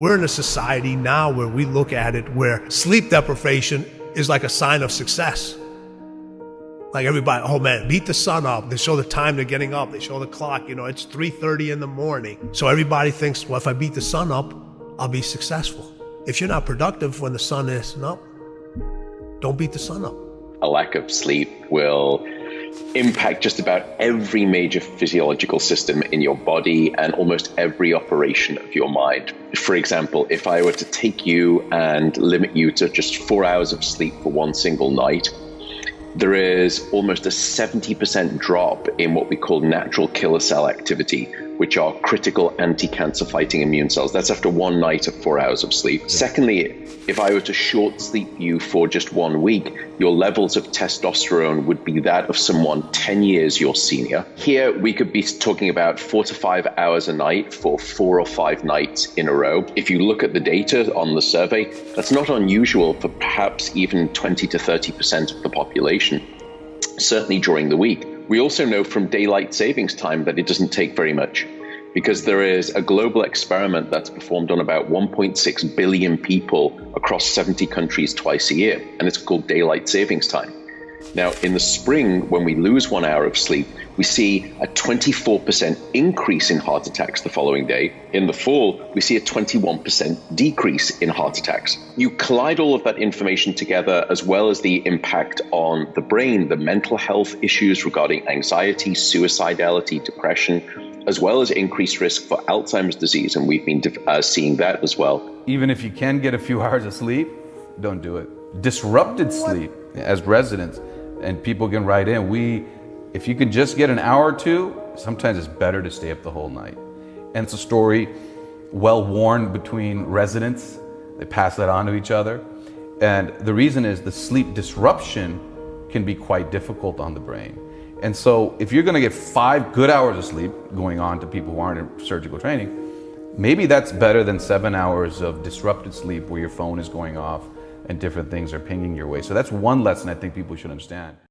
We're in a society now where we look at it where sleep deprivation is like a sign of success. Like everybody, oh man, beat the sun up. They show the time they're getting up. They show the clock, it's 3:30 in the morning. So everybody thinks, well, if I beat the sun up, I'll be successful. If you're not productive when the sun is up, don't beat the sun up. A lack of sleep will impact just about every major physiological system in your body and almost every operation of your mind. For example, if I were to take you and limit you to just 4 hours of sleep for one single night, there is almost a 70% drop in what we call natural killer cell activity, which are critical anti-cancer fighting immune cells. That's after one night of 4 hours of sleep. Secondly, if I were to short sleep you for just 1 week, your levels of testosterone would be that of someone 10 years your senior. Here, we could be talking about 4 to 5 hours a night for 4 or 5 nights in a row. If you look at the data on the survey, that's not unusual for perhaps even 20 to 30% of the population, certainly during the week. We also know from daylight savings time that it doesn't take very much, because there is a global experiment that's performed on about 1.6 billion people across 70 countries twice a year, and it's called daylight savings time. Now, in the spring, when we lose 1 hour of sleep, we see a 24% increase in heart attacks the following day. In the fall, we see a 21% decrease in heart attacks. You collide all of that information together, as well as the impact on the brain, the mental health issues regarding anxiety, suicidality, depression, as well as increased risk for Alzheimer's disease. And we've been seeing that as well. Even if you can get a few hours of sleep, don't do it. Disrupted sleep as residents, and people can write in, if you can just get an hour or two, sometimes it's better to stay up the whole night. And it's a story well worn between residents. They pass that on to each other. And the reason is the sleep disruption can be quite difficult on the brain. And so if you're gonna get 5 good hours of sleep going on to people who aren't in surgical training, maybe that's better than 7 hours of disrupted sleep where your phone is going off and different things are pinging your way. So that's one lesson I think people should understand.